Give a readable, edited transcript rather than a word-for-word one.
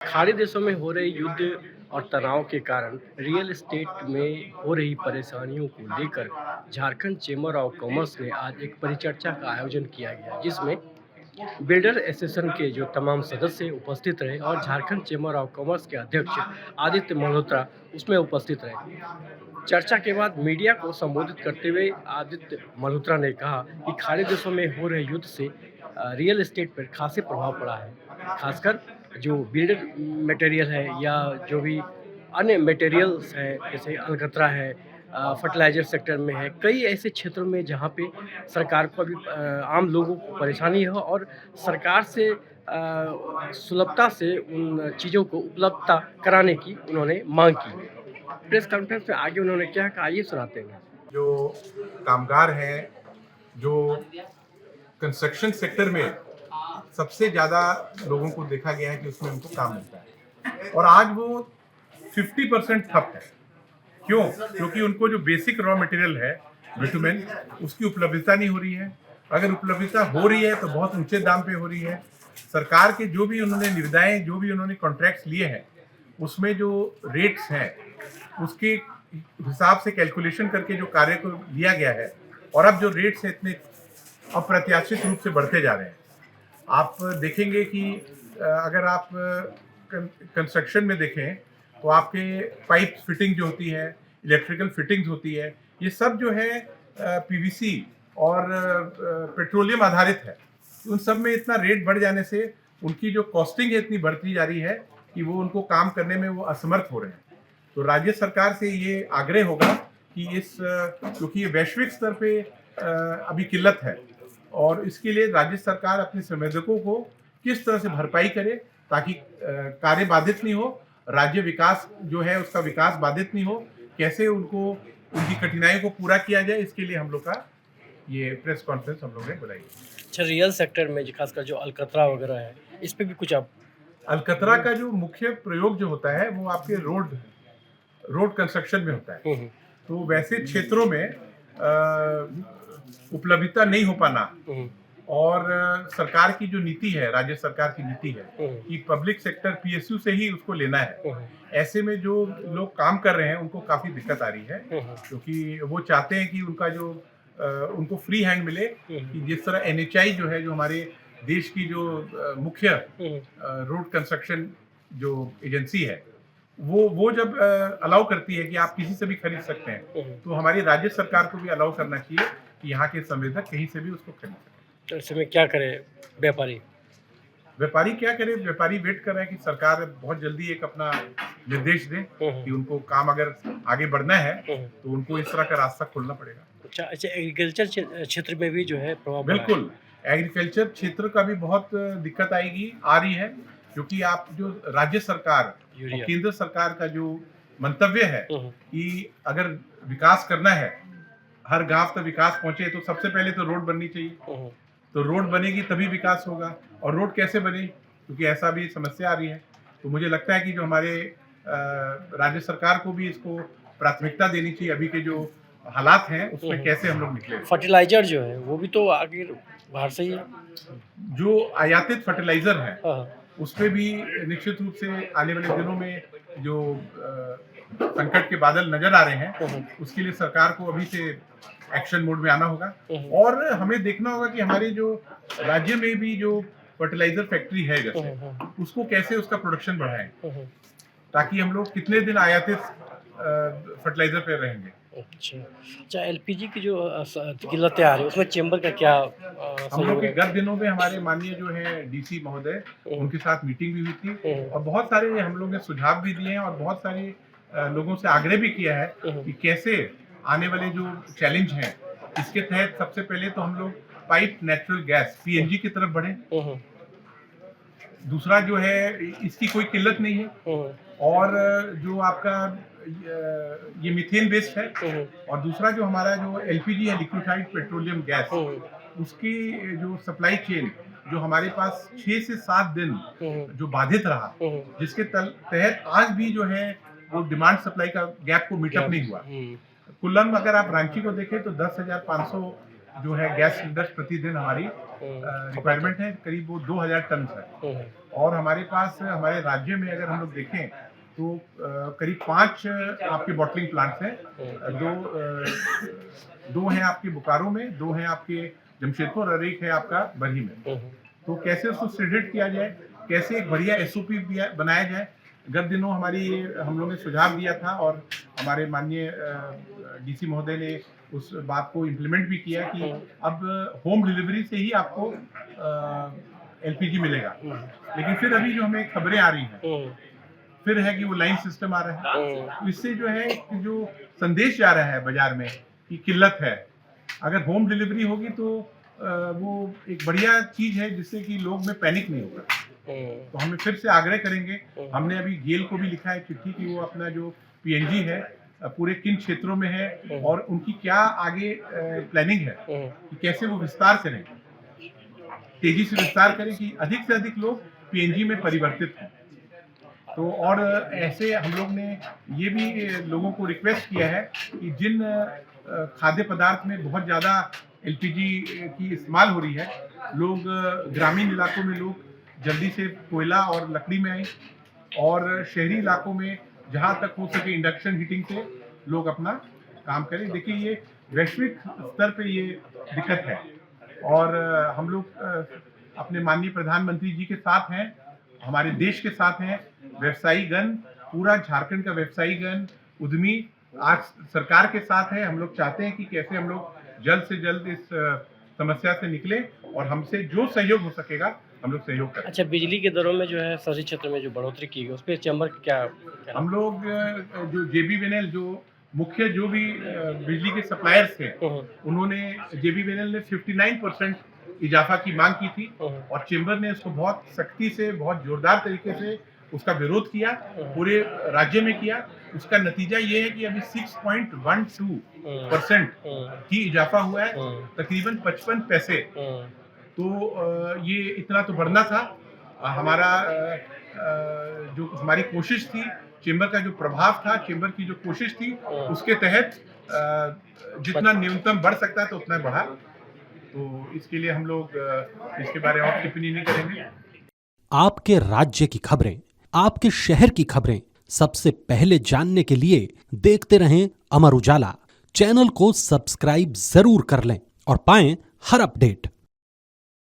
खाड़ी देशों में हो रहे युद्ध और तनाव के कारण रियल एस्टेट में हो रही परेशानियों को लेकर झारखंड चेंबर ऑफ कॉमर्स ने आज एक परिचर्चा का आयोजन किया गया, जिसमें बिल्डर एसोसिएशन के जो तमाम सदस्य उपस्थित रहे और झारखंड चेंबर ऑफ कॉमर्स के अध्यक्ष आदित्य मल्होत्रा उसमें उपस्थित रहे। चर्चा के बाद मीडिया को संबोधित करते हुए आदित्य मल्होत्रा ने कहा कि खाड़ी देशों में हो रहे युद्ध से रियल एस्टेट पर खासी प्रभाव पड़ा है, खासकर जो बिल्डर मटेरियल है या जो भी अन्य मटेरियल्स हैं, जैसे अलकतरा है, फर्टिलाइजर सेक्टर में है, कई ऐसे क्षेत्रों में जहाँ पे सरकार को अभी आम लोगों को परेशानी है और सरकार से सुलभता से उन चीज़ों को उपलब्धता कराने की उन्होंने मांग की। प्रेस कॉन्फ्रेंस में आगे उन्होंने क्या कहा, आइए सुनाते हैं। जो कामगार हैं, जो कंस्ट्रक्शन सेक्टर में सबसे ज़्यादा लोगों को देखा गया है कि उसमें उनको काम मिलता है और आज वो 50% ठप है। क्यों? क्योंकि उनको जो बेसिक रॉ मटेरियल है बिटुमेन, उसकी उपलब्धता नहीं हो रही है। अगर उपलब्धता हो रही है तो बहुत ऊंचे दाम पे हो रही है। सरकार के जो भी उन्होंने निविदाएं, जो भी उन्होंने कॉन्ट्रैक्ट्स लिए हैं, उसमें जो रेट्स हैं उसके हिसाब से कैलकुलेशन करके जो कार्य को लिया गया है और अब जो रेट्स हैं इतने अप्रत्याशित रूप से बढ़ते जा रहे हैं। आप देखेंगे कि अगर आप कंस्ट्रक्शन में देखें तो आपके पाइप फिटिंग जो होती है, इलेक्ट्रिकल फिटिंग्स होती है, ये सब जो है पीवीसी और पेट्रोलियम आधारित है। उन सब में इतना रेट बढ़ जाने से उनकी जो कॉस्टिंग है इतनी बढ़ती जा रही है कि वो उनको काम करने में वो असमर्थ हो रहे हैं। तो राज्य सरकार से ये आग्रह होगा कि क्योंकि ये वैश्विक स्तर पे अभी किल्लत है और इसके लिए राज्य सरकार अपने संवेदकों को किस तरह से भरपाई करे ताकि कार्य बाधित नहीं हो, राज्य विकास जो है उसका विकास बाधित नहीं हो, कैसे उनको उनकी कठिनाइयों को पूरा किया जाए, इसके लिए हम लोग का ये प्रेस कॉन्फ्रेंस हम लोग ने बुलाई। अच्छा, रियल सेक्टर में खासकर जो अलकतरा वगैरह है, इस पे भी कुछ आप। अलकतरा का जो मुख्य प्रयोग जो होता है वो आपके रोड कंस्ट्रक्शन में होता है। तो वैसे क्षेत्रों में उपलब्धता नहीं हो पाना और सरकार की जो नीति है, राज्य सरकार की नीति है कि पब्लिक सेक्टर पीएसयू से ही उसको लेना है, ऐसे में जो लोग काम कर रहे हैं उनको काफी दिक्कत आ रही है क्योंकि वो चाहते हैं कि उनको फ्री हैंड मिले कि जिस तरह एनएचआई जो है, जो हमारे देश की जो मुख्य रोड कंस्ट्रक्शन जो एजेंसी है, वो जब अलाउ करती है कि आप किसी से भी खरीद सकते हैं, तो हमारी राज्य सरकार को भी अलाउ करना चाहिए कि यहाँ के संवेदक कहीं से भी उसको खरीद सकें। तो इस समय क्या करे व्यापारी? व्यापारी क्या करे? व्यापारी वेट कर रहे हैं कि सरकार बहुत जल्दी एक अपना निर्देश दे कि उनको काम अगर आगे बढ़ना है तो उनको इस तरह का रास्ता खोलना पड़ेगा। अच्छा, एग्रीकल्चर क्षेत्र में भी जो है प्रभाव पड़ा है। बिल्कुल, एग्रीकल्चर क्षेत्र का भी बहुत दिक्कत आ रही है क्योंकि आप जो राज्य सरकार और केंद्र सरकार का जो मंतव्य है कि अगर विकास करना है, हर गांव तक विकास पहुंचे, तो सबसे पहले तो रोड बननी चाहिए। तो रोड बनेगी तभी विकास होगा और रोड कैसे बने, क्योंकि ऐसा भी समस्या आ रही है। तो मुझे लगता है कि जो हमारे राज्य सरकार को भी इसको प्राथमिकता देनी चाहिए। अभी के जो हालात हैं उसमें कैसे हम लोग निकले। फर्टिलाइजर जो है वो भी तो आगे बाहर से ही है। जो आयातित फर्टिलाइजर है उसमें भी निश्चित रूप से आने वाले दिनों में जो संकट के बादल नजर आ रहे हैं, उसके लिए सरकार को अभी से एक्शन मोड में आना होगा और हमें देखना होगा कि हमारे जो राज्य में भी जो फर्टिलाइजर फैक्ट्री है जैसे, उसको कैसे उसका प्रोडक्शन बढ़ाएं ताकि हम लोग कितने दिन आयातित फर्टिलाइजर पे रहेंगे। अच्छा, एलपीजी की जो किल्लतें आ रही है उसमें चेंबर का क्या हम लोग के गत दिनों में हमारे माननीय जो है डीसी महोदय, उनके साथ मीटिंग भी हुई थी और बहुत सारे हम लोग ने सुझाव भी दिए हैं और बहुत सारे लोगों से आग्रह भी किया है कि कैसे आने वाले जो चैलेंज हैं, इसके तहत सबसे पहले तो हम लोग पाइप नेचुरल गैस पीएनजी की तरफ बढ़े। दूसरा जो है इसकी कोई किल्लत नहीं है और जो आपका ये मीथेन बेस्ड है और दूसरा जो हमारा जो एलपीजी है, लिक्विफाइड पेट्रोलियम गैस, उसकी जो सप्लाई चेन जो हमारे पास 6 से 7 दिन जो बाधित रहा, जिसके तहत आज भी जो है वो डिमांड सप्लाई का गैप को मीटअप नहीं हुआ। कुल्लम अगर आप रांची को देखें तो 10,500 जो है गैस सिलेंडर्स प्रतिदिन हमारी रिक्वायरमेंट है करीब वो 2000 टन है। और हमारे पास हमारे राज्य में अगर हम लोग देखें तो करीब 5 आपके बॉटलिंग प्लांट्स हैं। दो हैं आपके बोकारो में, 2 हैं आपके जमशेदपुर और 1 है आपका बरही में। तो कैसे उसको सिलेक्ट किया जाए, कैसे एक बढ़िया एसओपी बनाया जाए, गत दिनों हम लोगों ने सुझाव दिया था और हमारे माननीय डीसी महोदय ने उस बात को इम्प्लीमेंट भी किया कि अब होम डिलीवरी से ही आपको एलपीजी मिलेगा। लेकिन फिर अभी जो हमें खबरें आ रही हैं फिर है कि वो लाइन सिस्टम आ रहा है, तो इससे जो है जो संदेश जा रहा है बाजार में कि किल्लत है। अगर होम डिलीवरी होगी तो वो एक बढ़िया चीज है जिससे कि लोग में पैनिक नहीं होगा। तो हमें फिर से आग्रह करेंगे, हमने अभी गेल को भी लिखा है चिट्ठी कि वो अपना जो पीएनजी है पूरे किन क्षेत्रों में है और उनकी क्या आगे प्लानिंग है कि कैसे वो विस्तार करें, तेजी से विस्तार करें कि अधिक से अधिक लोग पीएनजी में परिवर्तित हों। तो और ऐसे हम लोग ने ये भी लोगों को रिक्वेस्ट किया है कि जिन खाद्य पदार्थ में बहुत ज़्यादा एलपीजी की इस्तेमाल हो रही है, लोग ग्रामीण इलाकों में लोग जल्दी से कोयला और लकड़ी में आए और शहरी इलाकों में जहाँ तक हो सके इंडक्शन हीटिंग से लोग अपना काम करें। देखिए ये वैश्विक स्तर पे ये दिक्कत है और हम लोग अपने माननीय प्रधानमंत्री जी के साथ हैं, हमारे देश के साथ हैं। व्यवसायीगण, पूरा झारखंड का व्यवसायीगण, उद्यमी आज सरकार के साथ है। हम लोग चाहते हैं कि कैसे हम लोग जल्द से जल्द इस समस्या से निकले और हमसे जो सहयोग हो सकेगा हम लोग सहयोग करें। अच्छा, बिजली के दरों में जो है शहरी क्षेत्र में जो बढ़ोतरी की गई उस पर चैम्बर क्या हम लोग जो JBVNL जो मुख्य जो भी बिजली के सप्लायर्स थे उन्होंने JBVNL ने 59% इजाफा की मांग की थी और चेंबर ने उसको बहुत सख्ती से बहुत जोरदार तरीके से उसका विरोध किया, पूरे राज्य में किया। उसका नतीजा ये है कि अभी 6.12% की इजाफा हुआ है, तकरीबन 55 पैसे। तो ये इतना तो बढ़ना था। हमारा जो हमारी कोशिश थी, चेंबर का जो प्रभाव था, चेंबर की जो कोशिश थी उसके तहत जितना न्यूनतम बढ़ सकता था उतना बढ़ा। तो इसके लिए हम लोग इसके बारे में और टिप्पणी नहीं करेंगे। आपके राज्य की खबरें, आपके शहर की खबरें सबसे पहले जानने के लिए देखते रहें अमर उजाला। चैनल को सब्सक्राइब जरूर कर लें और पाएं हर अपडेट।